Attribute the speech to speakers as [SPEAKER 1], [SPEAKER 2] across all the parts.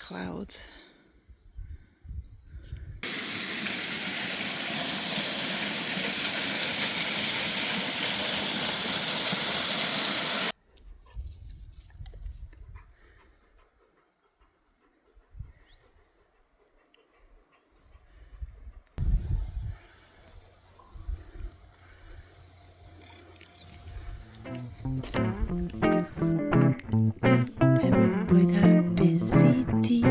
[SPEAKER 1] clouds. And with happy city.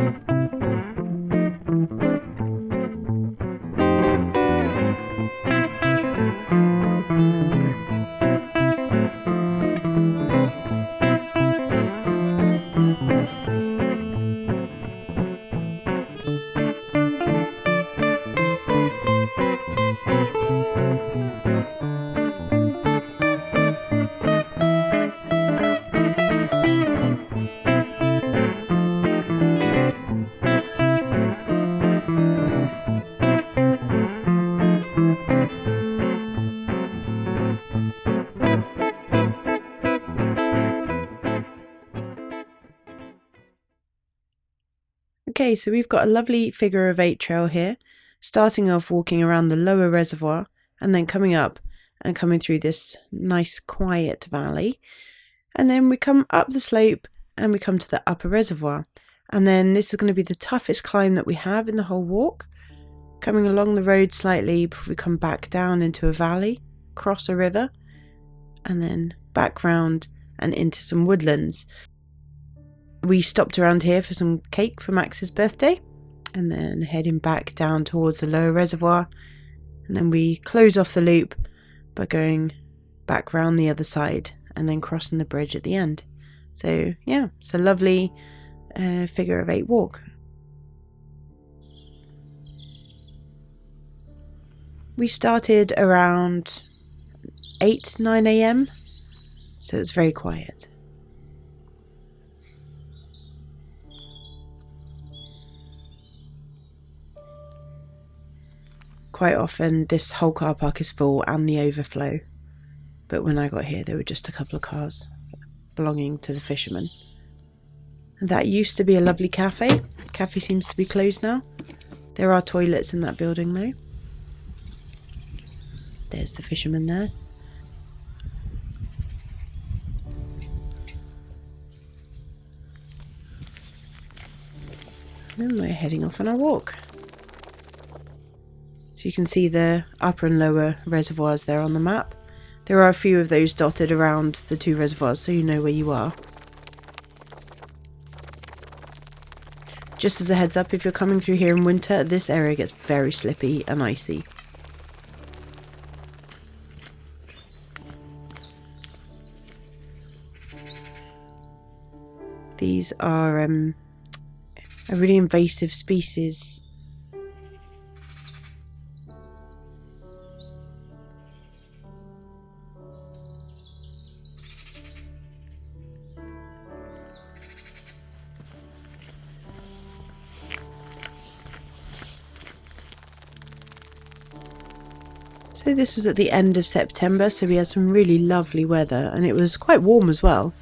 [SPEAKER 1] Okay, so we've got a lovely figure of 8 trail here, starting off walking around the lower reservoir and then coming up and coming through this nice quiet valley. And then we come up the slope and we come to the upper reservoir. And then this is going to be the toughest climb that we have in the whole walk. Coming along the road slightly before we come back down into a valley, cross a river, and then back round and into some woodlands. We stopped around here for some cake for Max's birthday and then heading back down towards the lower reservoir, and then we close off the loop by going back round the other side and then crossing the bridge at the end. So yeah, it's a lovely figure of 8 walk. We started around 8-9 a.m, so it's very quiet. Quite often this whole car park is full and the overflow, but when I got here there were just a couple of cars belonging to the fishermen. And that used to be a lovely cafe. The cafe seems to be closed now. There are toilets in that building though. There's the fisherman there. And then we're heading off on our walk. So you can see the upper and lower reservoirs there on the map. There are a few of those dotted around the 2 reservoirs, so you know where you are. Just as a heads up, if you're coming through here in winter, this area gets very slippy and icy. These are a really invasive species. So this was at the end of September, so we had some really lovely weather and it was quite warm as well.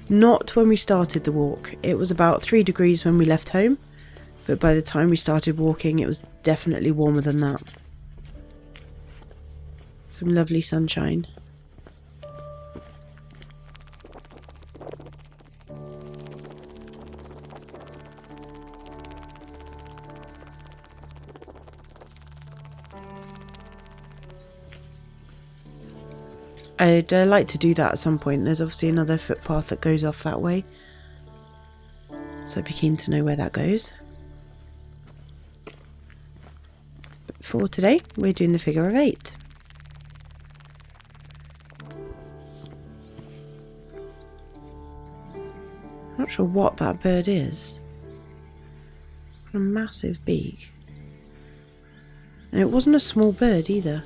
[SPEAKER 1] Not when we started the walk. It was about 3 degrees when we left home, but by the time we started walking it was definitely warmer than that. Some lovely sunshine. I'd like to do that at some point. There's obviously another footpath that goes off that way, so I'd be keen to know where that goes. But for today, we're doing the figure of 8. I'm not sure what that bird is. A massive beak. And it wasn't a small bird either.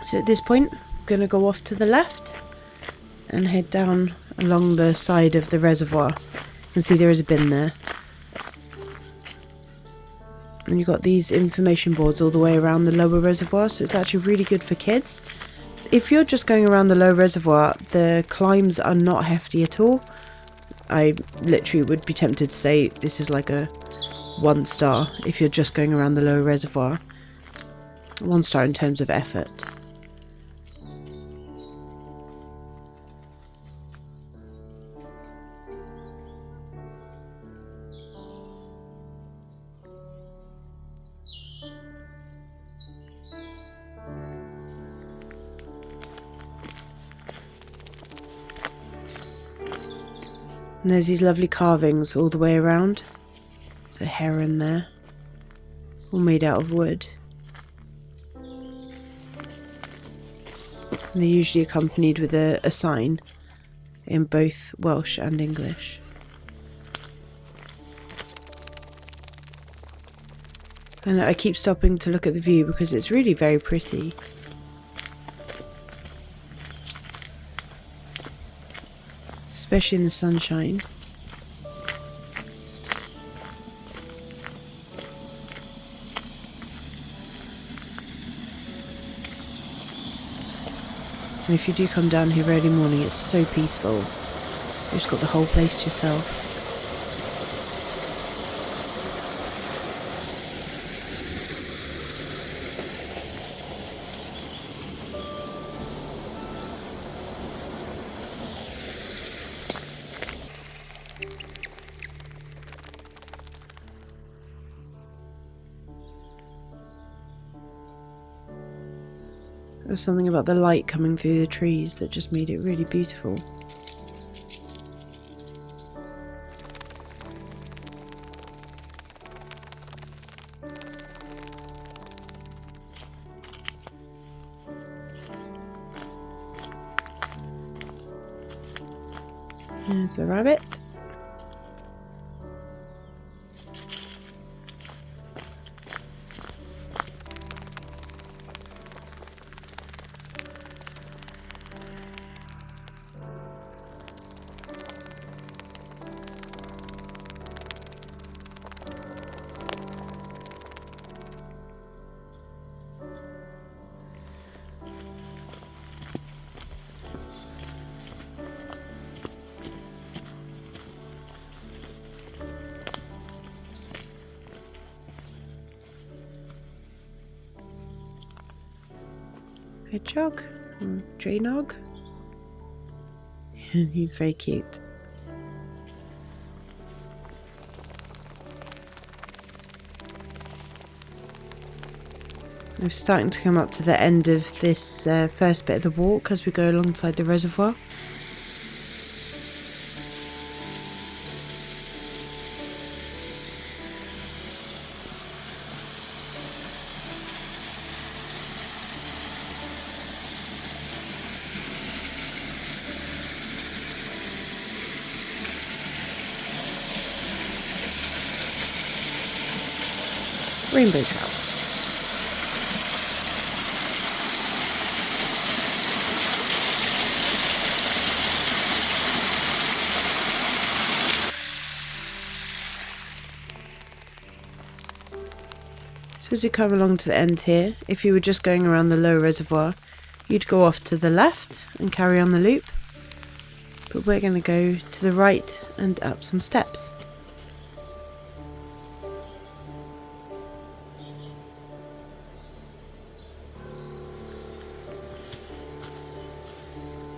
[SPEAKER 1] So at this point, I'm going to go off to the left and head down along the side of the reservoir. You can see there is a bin there. And you've got these information boards all the way around the lower reservoir, so it's actually really good for kids. If you're just going around the lower reservoir, the climbs are not hefty at all. I literally would be tempted to say this is like a 1 star if you're just going around the lower reservoir. 1 star in terms of effort. And there's these lovely carvings all the way around. There's a heron there, all made out of wood. And they're usually accompanied with a sign in both Welsh and English. And I keep stopping to look at the view because it's really very pretty. Especially in the sunshine. And if you do come down here early morning, it's so peaceful. You've just got the whole place to yourself. There's something about the light coming through the trees that just made it really beautiful. There's the rabbit. Hedgehog, or Draynog. He's very cute. We're starting to come up to the end of this first bit of the walk as we go alongside the reservoir. Rainbow trout. So as you come along to the end here, if you were just going around the lower reservoir, you'd go off to the left and carry on the loop. But we're going to go to the right and up some steps.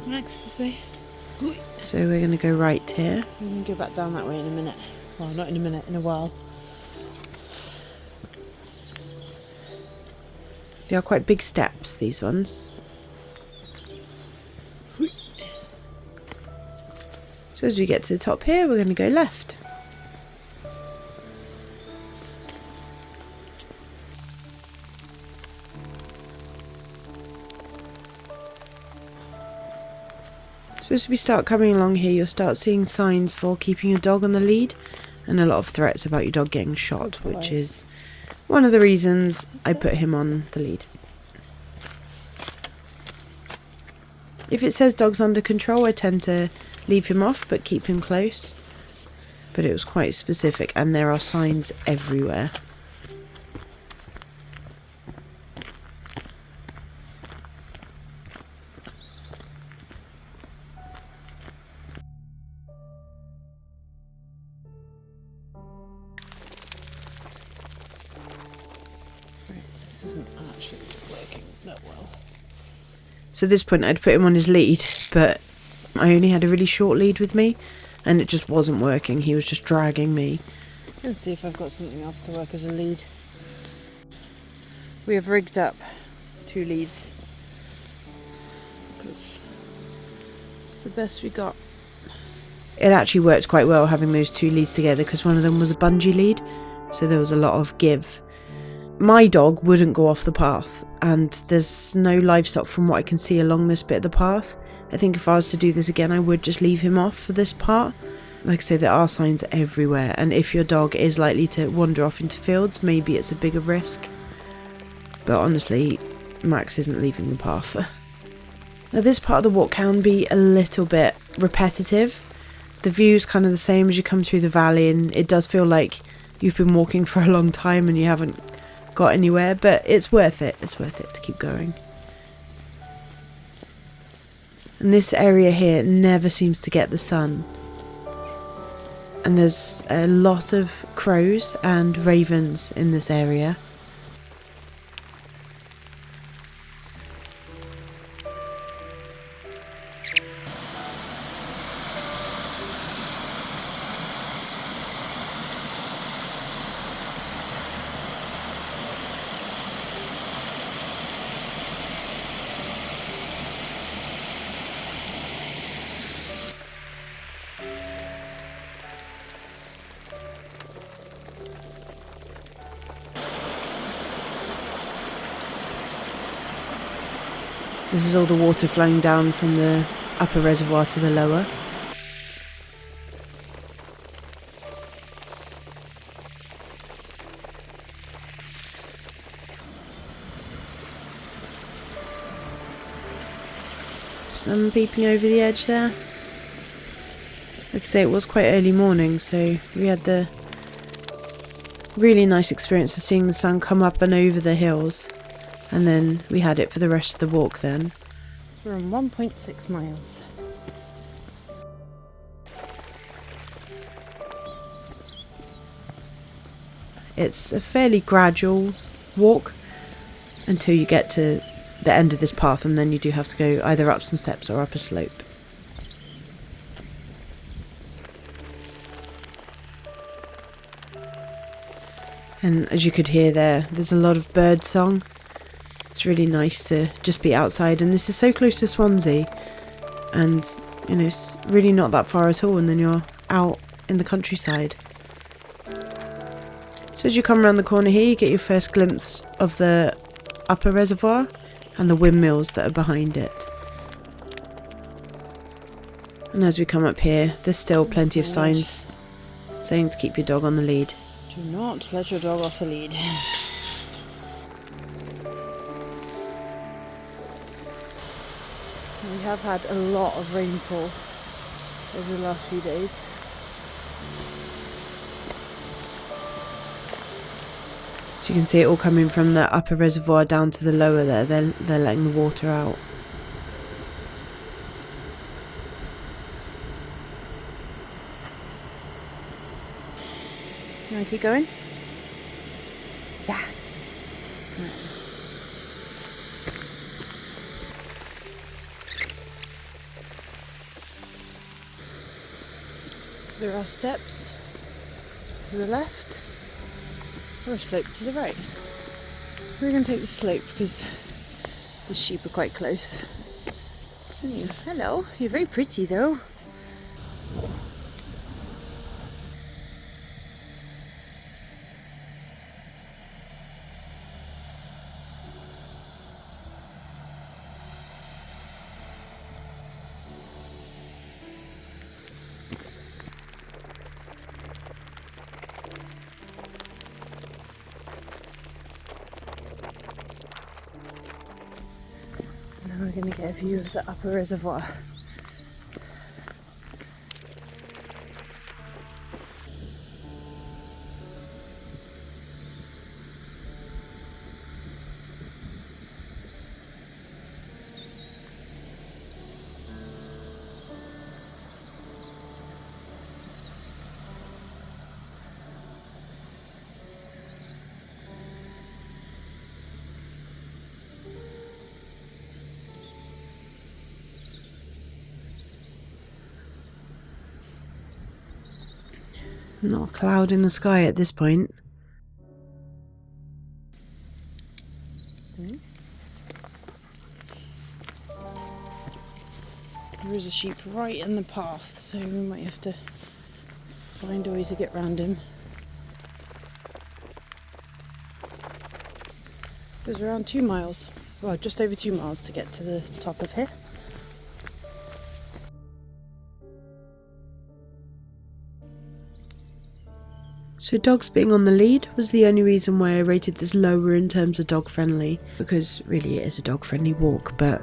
[SPEAKER 2] Next, this way.
[SPEAKER 1] So we're going to go right here.
[SPEAKER 2] We can go back down that way in a minute. Well, not in a minute, in a while.
[SPEAKER 1] They are quite big steps, these ones. So as we get to the top here, we're going to go left. So as we start coming along here, you'll start seeing signs for keeping your dog on the lead and a lot of threats about your dog getting shot, which is one of the reasons I put him on the lead. If it says dogs under control, I tend to leave him off but keep him close. But it was quite specific, and there are signs everywhere.
[SPEAKER 2] This isn't actually working that well.
[SPEAKER 1] So at this point I'd put him on his lead, but I only had a really short lead with me, and it just wasn't working. He was just dragging me.
[SPEAKER 2] Let's see if I've got something else to work as a lead. We have rigged up 2 leads because it's the best we got.
[SPEAKER 1] It actually worked quite well having those 2 leads together, because one of them was a bungee lead, so there was a lot of give. My dog wouldn't go off the path, and there's no livestock from what I can see along this bit of the path. I think if I was to do this again, I would just leave him off for this part. Like I say, there are signs everywhere, and if your dog is likely to wander off into fields, maybe it's a bigger risk. But honestly, Max isn't leaving the path. Now this part of the walk can be a little bit repetitive. The view's kind of the same as you come through the valley, and it does feel like you've been walking for a long time and you haven't got anywhere, but it's worth it. It's worth it to keep going. And this area here never seems to get the sun. And there's a lot of crows and ravens in this area. So this is all the water flowing down from the upper reservoir to the lower. Sun peeping over the edge there. Like I say, it was quite early morning, so we had the really nice experience of seeing the sun come up and over the hills. And then we had it for the rest of the walk then.
[SPEAKER 2] So we're on 1.6 miles.
[SPEAKER 1] It's a fairly gradual walk until you get to the end of this path, and then you do have to go either up some steps or up a slope. And as you could hear there's a lot of bird song. It's really nice to just be outside, and this is so close to Swansea, and you know, it's really not that far at all, and then you're out in the countryside. So as you come around the corner here, you get your first glimpse of the upper reservoir and the windmills that are behind it. And as we come up here, there's still plenty of signs saying to keep your dog on the lead.
[SPEAKER 2] Do not let your dog off the lead. We have had a lot of rainfall over the last few days.
[SPEAKER 1] So you can see it all coming from the upper reservoir down to the lower there. They're letting the water out.
[SPEAKER 2] Do you want to keep going? Yeah. So there are steps to the left or a slope to the right. We're going to take the slope because the sheep are quite close. Hello, you're very pretty though. Now we're going to get a view of the upper reservoir.
[SPEAKER 1] Not a cloud in the sky at this point.
[SPEAKER 2] There is a sheep right in the path, so we might have to find a way to get round him. It was around 2 miles, well, just over 2 miles to get to the top of here.
[SPEAKER 1] So dogs being on the lead was the only reason why I rated this lower in terms of dog friendly, because really it is a dog friendly walk, but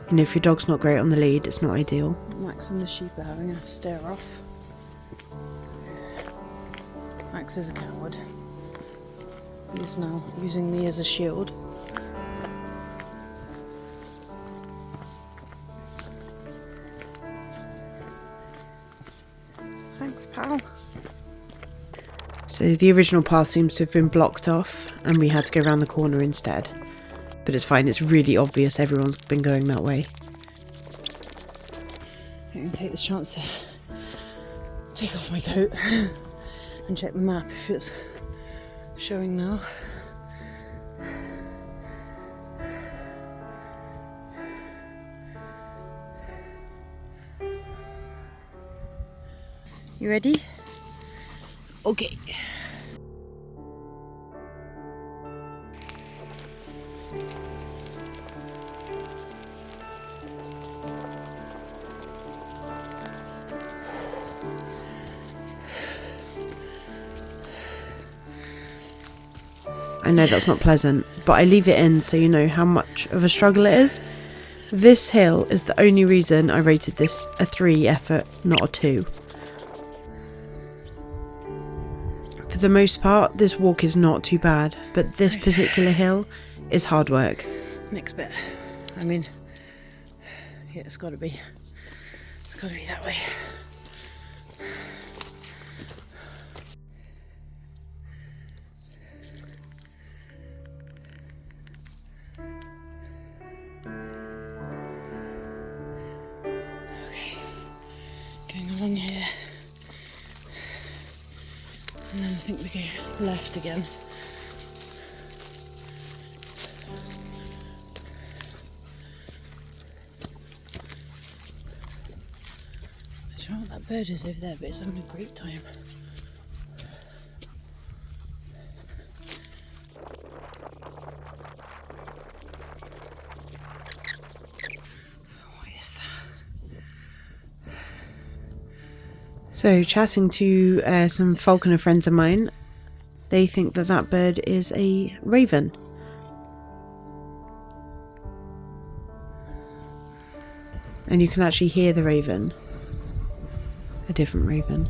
[SPEAKER 1] you know, if your dog's not great on the lead, it's not ideal.
[SPEAKER 2] Max and the sheep are having a stare off. So, Max is a coward. He is now using me as a shield. Thanks, pal.
[SPEAKER 1] So the original path seems to have been blocked off and we had to go around the corner instead. But it's fine, it's really obvious everyone's been going that way.
[SPEAKER 2] I'm going to take this chance to take off my coat and check the map if it's showing now. You ready? Okay.
[SPEAKER 1] I know that's not pleasant, but I leave it in so you know how much of a struggle it is. This hill is the only reason I rated this a 3 effort, not a 2. For the most part, this walk is not too bad, but this particular hill is hard work.
[SPEAKER 2] Next bit. I mean, yeah, it's got to be that way. Okay, going along here. And then I think we go left again. I don't know what that bird is over there, but it's having a great time. What is that?
[SPEAKER 1] So, chatting to some falconer friends of mine, they think that that bird is a raven. And you can actually hear the raven. A different raven.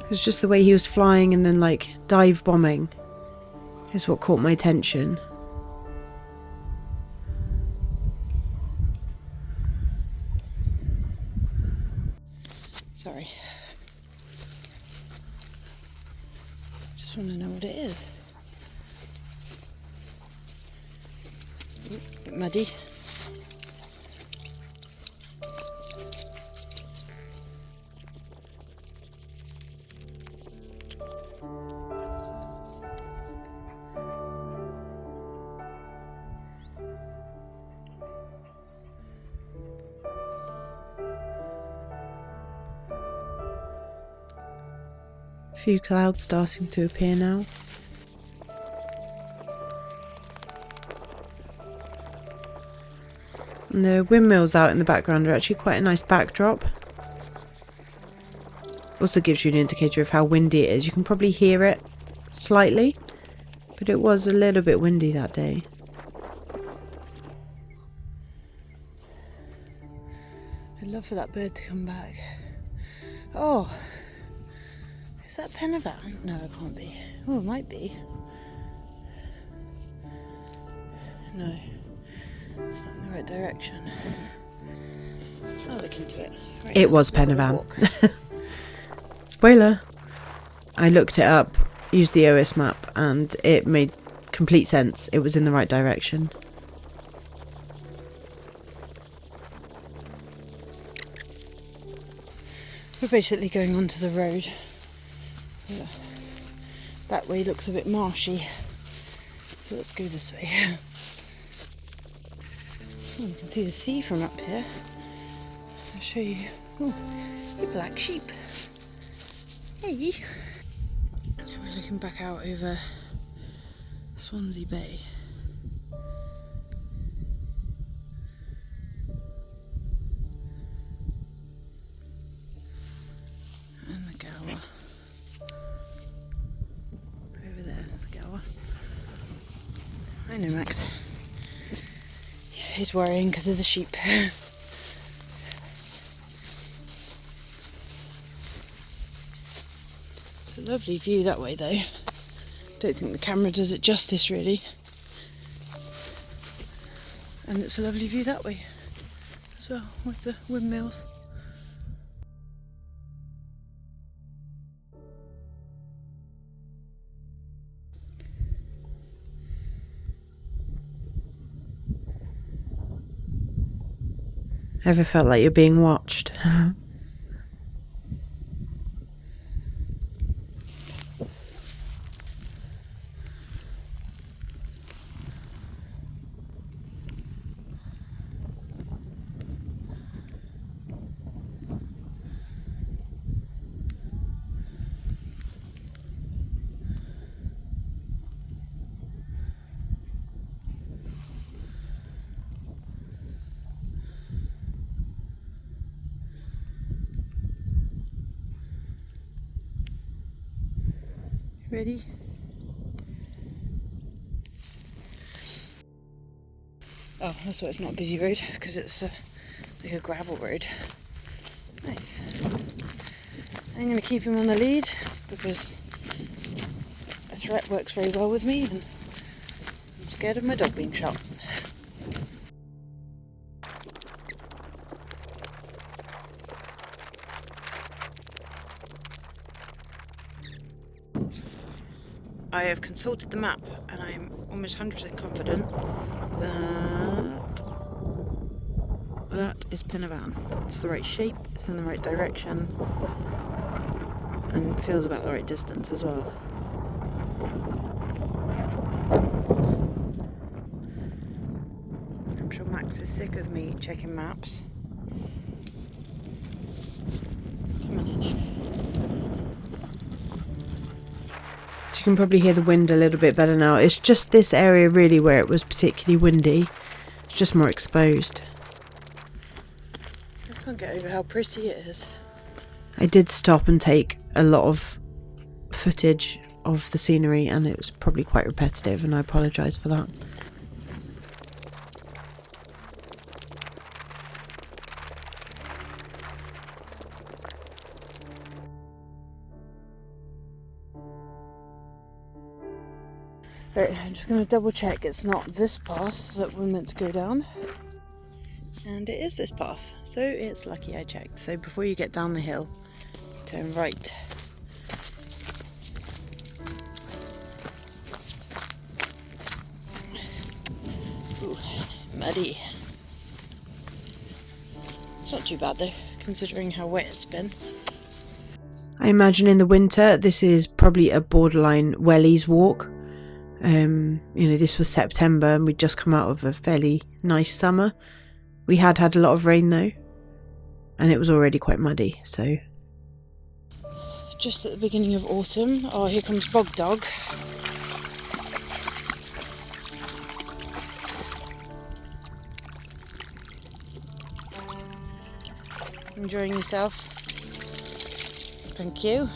[SPEAKER 1] It was just the way he was flying and then like dive bombing is what caught my attention.
[SPEAKER 2] Sorry. Just want to know what it is. Ooh, a bit muddy.
[SPEAKER 1] A few clouds starting to appear now. And the windmills out in the background are actually quite a nice backdrop. Also gives you an indicator of how windy it is. You can probably hear it slightly, but it was a little bit windy that day.
[SPEAKER 2] I'd love for that bird to come back. Oh, is that Penavan? No, it can't be. Oh, it might be. No, it's not in the right direction. I'll look into it. Right,
[SPEAKER 1] It was
[SPEAKER 2] we've got a
[SPEAKER 1] Penavan.
[SPEAKER 2] walk.
[SPEAKER 1] Spoiler! I looked it up, used the OS map, and it made complete sense. It was in the right direction.
[SPEAKER 2] We're basically going onto the road. That way looks a bit marshy, so let's go this way. Oh, you can see the sea from up here. I'll show you. Oh, a black sheep. Hey! And we're looking back out over Swansea Bay. And the Gower. Over there, there's a Gower. I know, Max. He's worrying because of the sheep. It's a lovely view that way though. Don't think the camera does it justice really. And it's a lovely view that way as well, with the windmills.
[SPEAKER 1] Ever felt like you're being watched?
[SPEAKER 2] Ready? Oh, that's why it's not a busy road, because it's like a gravel road. Nice. I'm going to keep him on the lead because a threat works very well with me and I'm scared of my dog being shot. I have consulted the map and I'm almost 100% confident that is Pennavan. It's the right shape, it's in the right direction and feels about the right distance as well. I'm sure Max is sick of me checking maps. Come on in.
[SPEAKER 1] You can probably hear the wind a little bit better now. It's just this area really where it was particularly windy. It's just more exposed.
[SPEAKER 2] I can't get over how pretty it is.
[SPEAKER 1] I did stop and take a lot of footage of the scenery and it was probably quite repetitive and I apologise for that.
[SPEAKER 2] Right, I'm just going to double check it's not this path that we're meant to go down. And it is this path, so it's lucky I checked. So before you get down the hill, turn right. Ooh, muddy. It's not too bad though, considering how wet it's been.
[SPEAKER 1] I imagine in the winter this is probably a borderline wellies walk. This was September and we'd just come out of a fairly nice summer. We had a lot of rain though, and it was already quite muddy, so.
[SPEAKER 2] Just at the beginning of autumn, oh, here comes Bog Dog. Enjoying yourself? Thank you.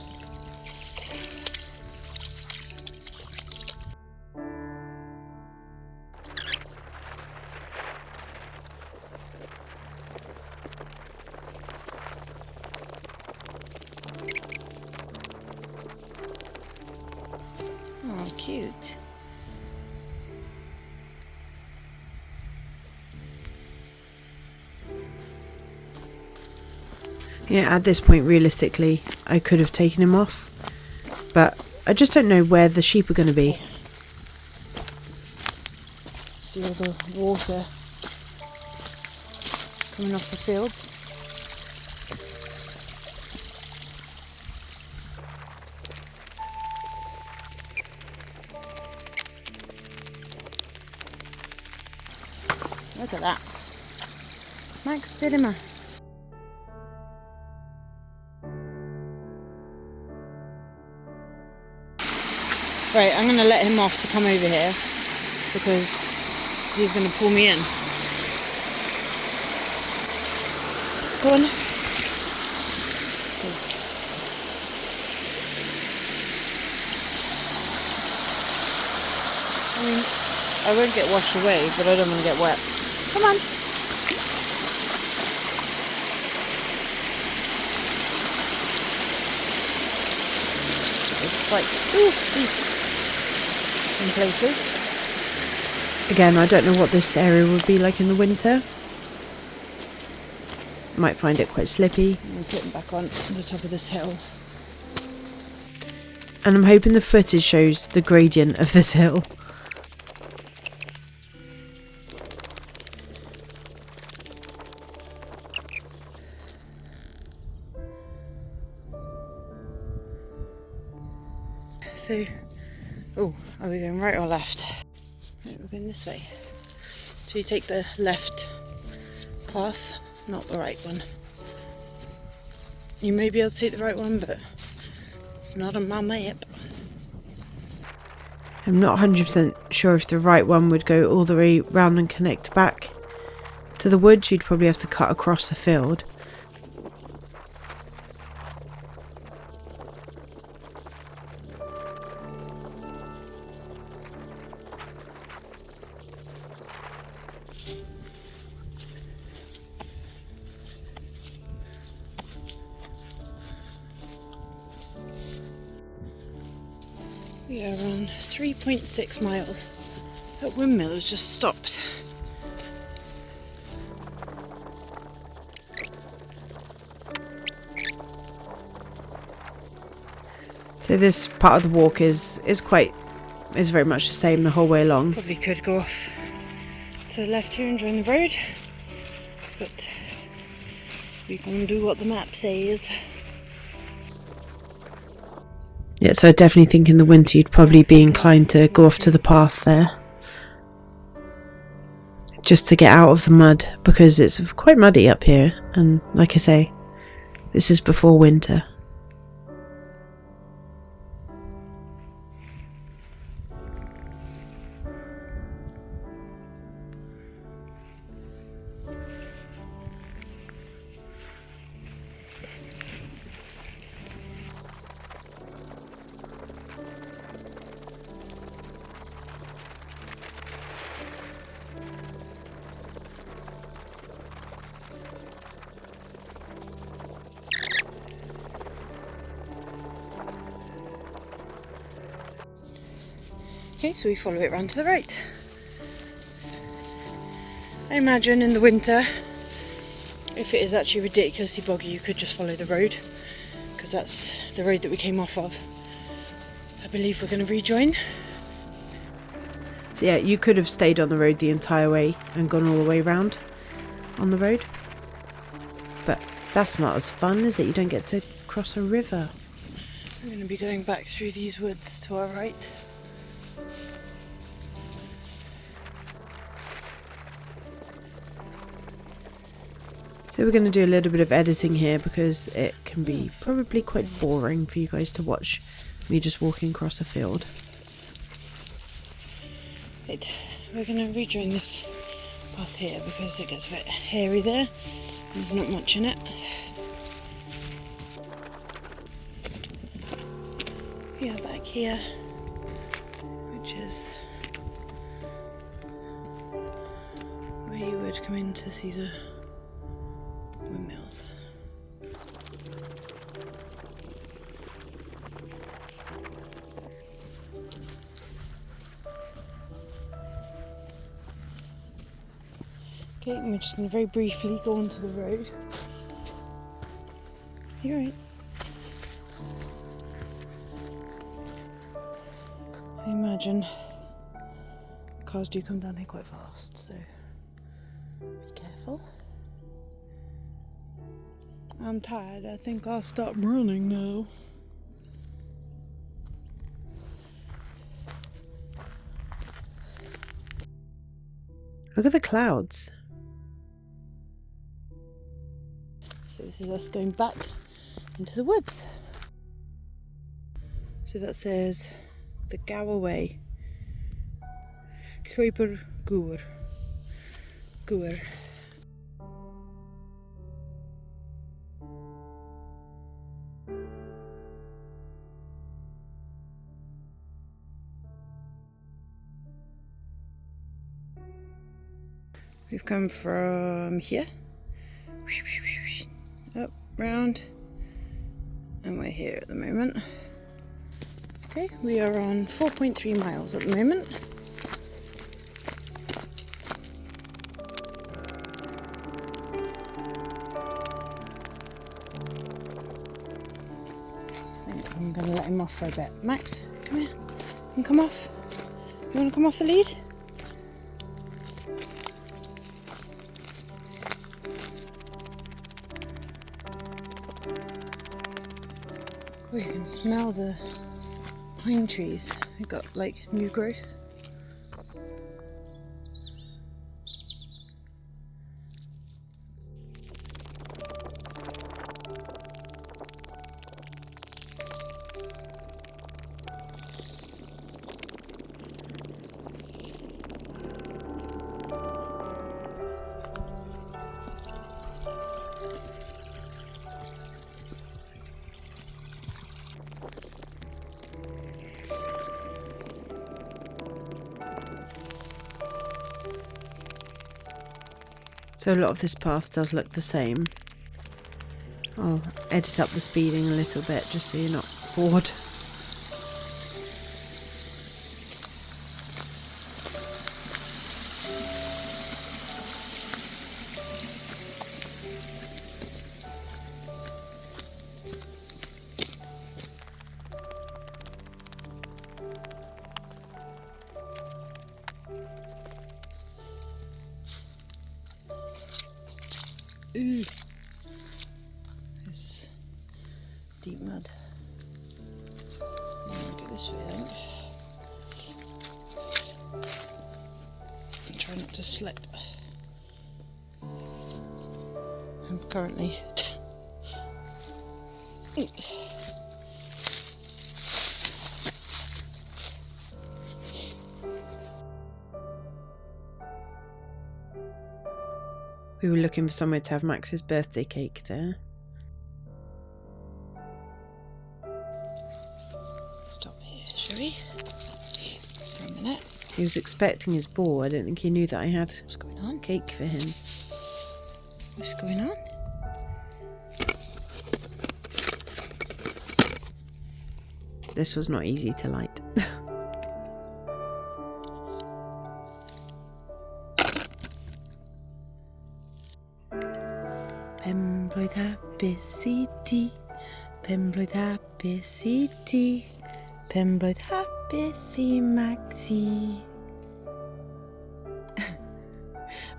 [SPEAKER 2] Oh, cute.
[SPEAKER 1] Yeah, at this point, realistically, I could have taken him off, but I just don't know where the sheep are going to be.
[SPEAKER 2] See all the water coming off the fields. Look at that. Max Didymer. Right, I'm going to let him off to come over here because he's going to pull me in. Go on. I mean, I won't get washed away, but I don't want to get wet. Come on. It's quite deep in places.
[SPEAKER 1] Again, I don't know what this area would be like in the winter. Might find it quite slippy.
[SPEAKER 2] I'm putting back on the top of this hill.
[SPEAKER 1] And I'm hoping the footage shows the gradient of this hill.
[SPEAKER 2] So, are we going right or left? Right, we're going this way. So you take the left path, not the right one. You may be able to take the right one, but it's not on my map.
[SPEAKER 1] I'm not 100% sure if the right one would go all the way round and connect back to the woods. You'd probably have to cut across the field.
[SPEAKER 2] We are on 3.6 miles. That windmill has just stopped.
[SPEAKER 1] So this part of the walk is very much the same the whole way along.
[SPEAKER 2] Probably could go off to the left here and join the road, but we can do what the map says.
[SPEAKER 1] Yeah, so I definitely think in the winter you'd probably be inclined to go off to the path there. Just to get out of the mud, because it's quite muddy up here, and like I say, this is before winter.
[SPEAKER 2] Okay, so we follow it round to the right. I imagine in the winter, if it is actually ridiculously boggy, you could just follow the road, because that's the road that we came off of. I believe we're going to rejoin.
[SPEAKER 1] So yeah, you could have stayed on the road the entire way and gone all the way round on the road. But that's not as fun, is it? You don't get to cross a river.
[SPEAKER 2] We're going to be going back through these woods to our right.
[SPEAKER 1] So we're going to do a little bit of editing here because it can be probably quite boring for you guys to watch me just walking across a field.
[SPEAKER 2] Right, we're going to rejoin this path here because it gets a bit hairy there. There's not much in it. We are back here, which is where you would come in to see the windmills. Okay, and we're just going to very briefly go onto the road. you're right. I imagine cars do come down here quite fast, so be careful. I'm tired, I think I'll stop running now.
[SPEAKER 1] Look at the clouds.
[SPEAKER 2] So this is us going back into the woods. So that says the Gower Way. Lliw Gŵr. Gŵr. We've come from here, up, round, and we're here at the moment. Okay, we are on 4.3 miles at the moment. I think I'm going to let him off for a bit. Max, come here. You can come off. You want to come off the lead? Oh, you can smell the pine trees. They've got like new growth.
[SPEAKER 1] So a lot of this path does look the same. I'll edit up the speeding a little bit just so you're not bored.
[SPEAKER 2] Ooh, it's deep mud. Look at this way, I think. And try not to slip. I'm currently
[SPEAKER 1] We were looking for somewhere to have Max's birthday cake there.
[SPEAKER 2] stop here, shall we? For a minute.
[SPEAKER 1] He was expecting his ball. I don't think he knew that I had
[SPEAKER 2] What's going on?
[SPEAKER 1] cake for him.
[SPEAKER 2] What's going on?
[SPEAKER 1] This was not easy to light. Penblwydd hapus I ti, penblwydd hapus I ti, penblwydd hapus I Maxi.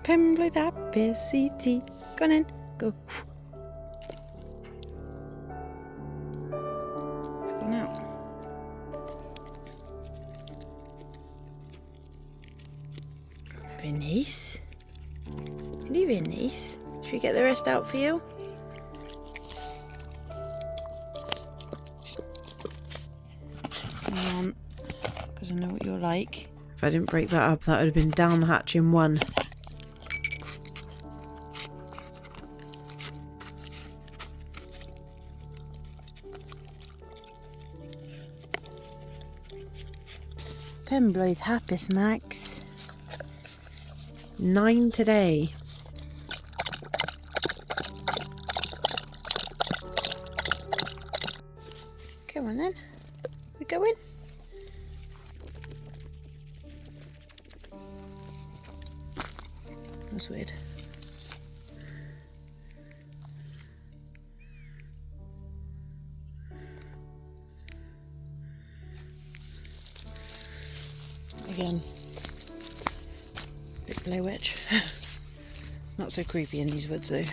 [SPEAKER 1] Penblwydd hapus I ti. Go on in, go.
[SPEAKER 2] It's gone out. Very nice. Really, very nice. Should we get the rest out for you? Come on, because I know what you're like.
[SPEAKER 1] If I didn't break that up, that would have been down the hatch in one.
[SPEAKER 2] Penblwydd hapus, Max.
[SPEAKER 1] 9 today.
[SPEAKER 2] Come on then. We going? That's weird. again. Bit below edge. It's not so creepy in these woods though.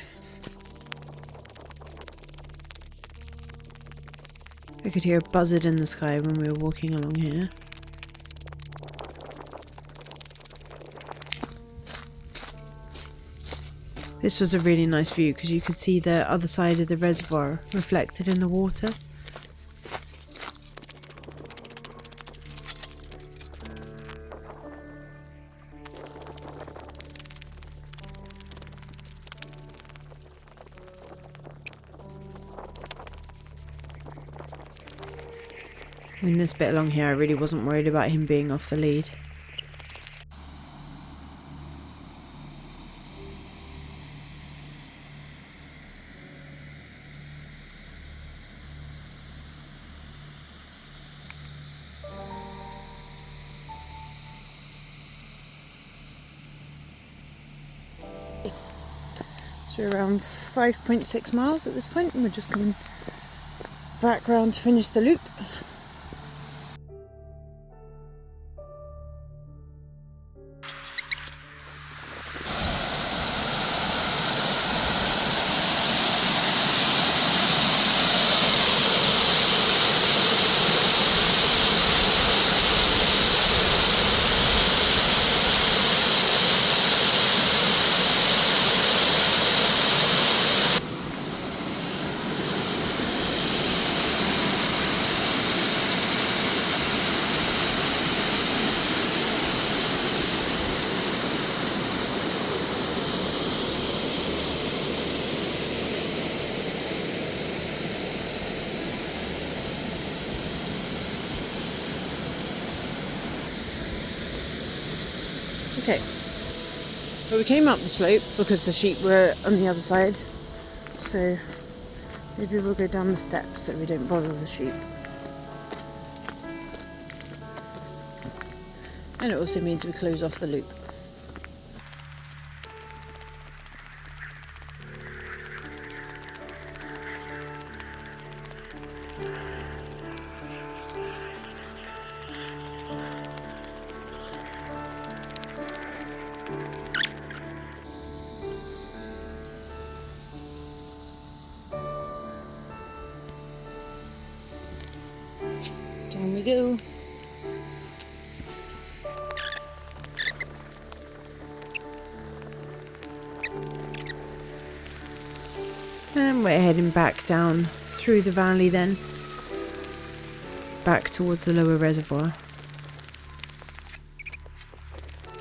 [SPEAKER 1] I could hear a buzzard in the sky when we were walking along here. This was a really nice view because you could see the other side of the reservoir reflected in the water. In this bit along here, I really wasn't worried about him being off the lead.
[SPEAKER 2] So we're around 5.6 miles at this point, and we're just coming back round to finish the loop. Okay, but we came up the slope because the sheep were on the other side, so maybe we'll go down the steps so we don't bother the sheep. And it also means we close off the loop. Down we go.
[SPEAKER 1] And we're heading back down through the valley then, back towards the lower reservoir.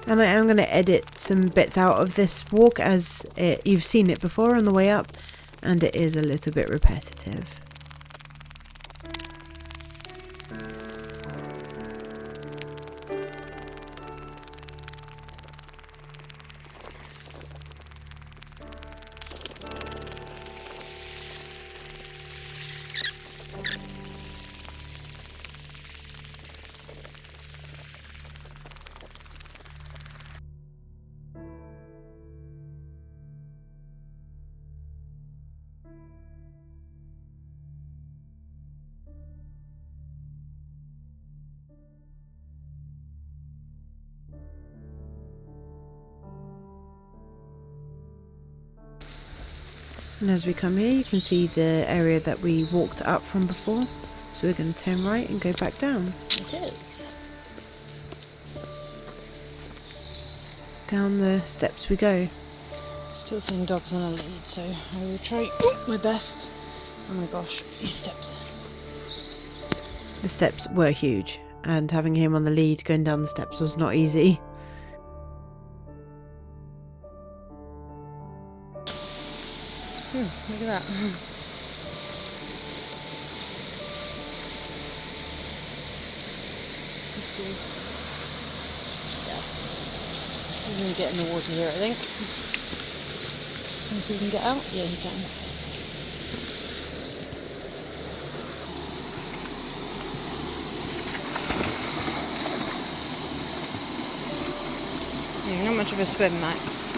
[SPEAKER 1] And I am going to edit some bits out of this walk as you've seen it before on the way up, and it is a little bit repetitive. And as we come here, you can see the area that we walked up from before. So we're going to turn right and go back down.
[SPEAKER 2] It is.
[SPEAKER 1] Down the steps we go.
[SPEAKER 2] Still seeing dogs on a lead, so I will try my best. Oh my gosh, these steps.
[SPEAKER 1] The steps were huge, and having him on the lead going down the steps was not easy.
[SPEAKER 2] Look at that. That's cool. Yeah. We're going to get in the water here, I think. Can you see if you can get out? Yeah, you can. Yeah, not much of a swim, Max.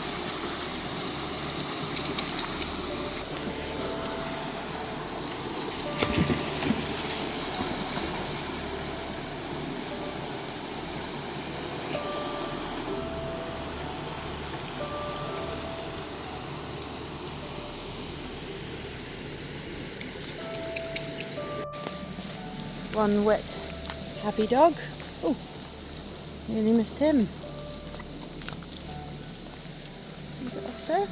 [SPEAKER 2] one wet, happy dog. Oh, nearly missed him. Get up there.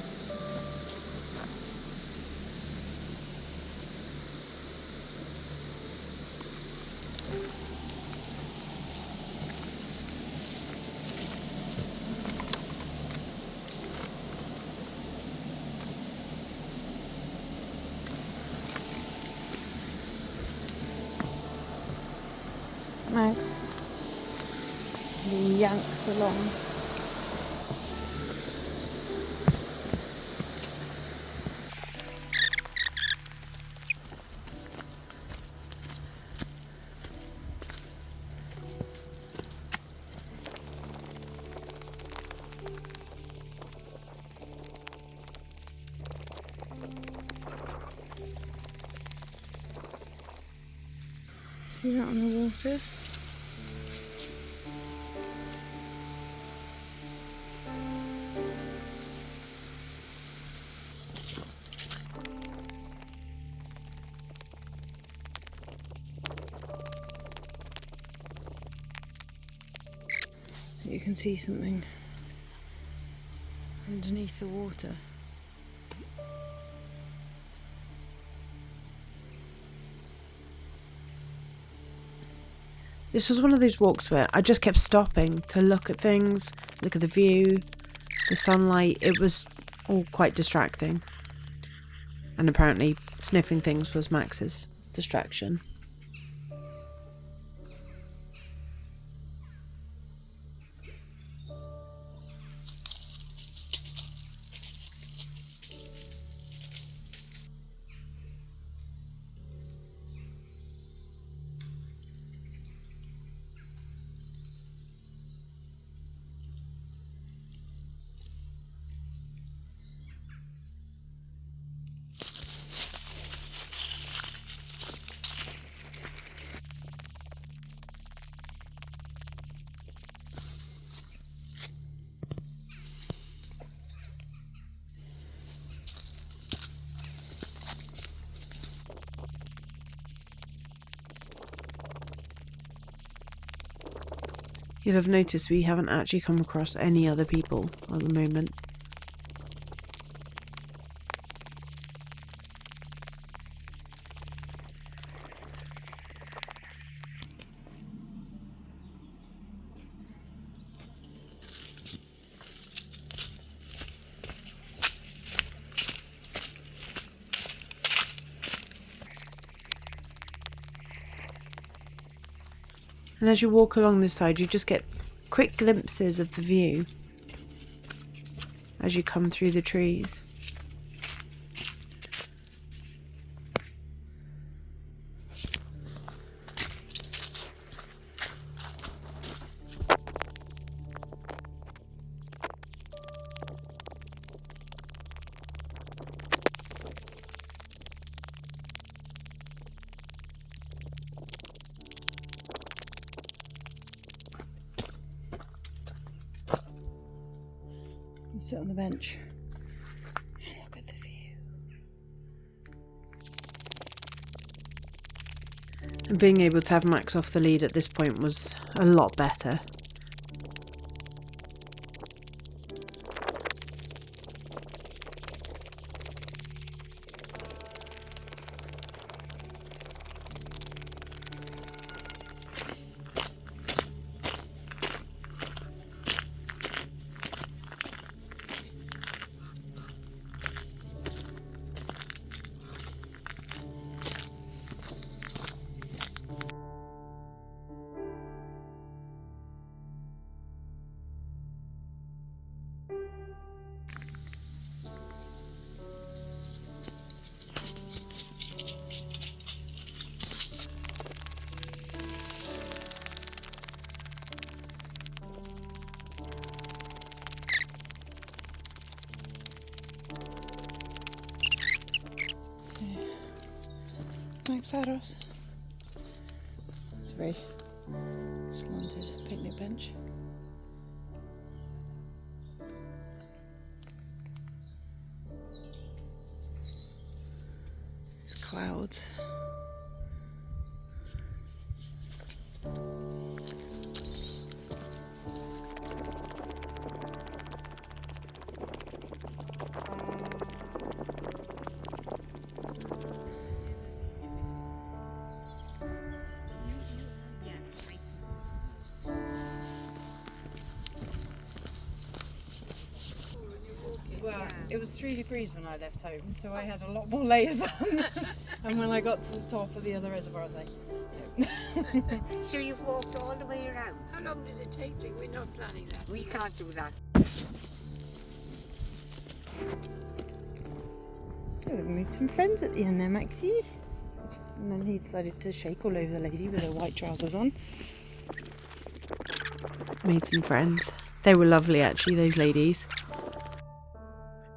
[SPEAKER 2] Max being yanked along. See that on the water? You can see something underneath the water.
[SPEAKER 1] This was one of those walks where I just kept stopping to look at things, look at the view, the sunlight. It was all quite distracting. And apparently sniffing things was Max's distraction. You'll have noticed we haven't actually come across any other people at the moment. And as you walk along this side, you just get quick glimpses of the view as you come through the trees.
[SPEAKER 2] You sit on the bench and look at the view.
[SPEAKER 1] And being able to have Max off the lead at this point was a lot better.
[SPEAKER 2] Max Arrows. It's a very slanted picnic bench. There's clouds. Well, it was 3 degrees when I left home, so I had a lot more layers on. And when I got to the top of the other reservoir, I was like, no.
[SPEAKER 3] So you've walked all the way around?
[SPEAKER 4] How long does it take? We're not planning that.
[SPEAKER 3] We can't do that.
[SPEAKER 2] Oh, we made some friends at the end there, Maxie. And then he decided to shake all over the lady with her white trousers on.
[SPEAKER 1] Made some friends. They were lovely, actually, those ladies.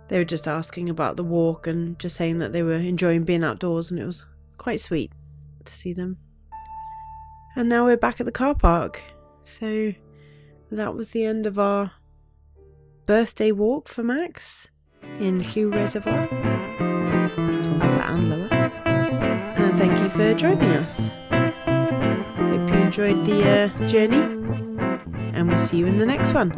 [SPEAKER 1] They were just asking about the walk and just saying that they were enjoying being outdoors, and it was quite sweet to see them. And now we're back at the car park. So that was the end of our birthday walk for Max in Lliw Reservoir, Upper and Lower. And thank you for joining us. Hope you enjoyed the journey, and we'll see you in the next one.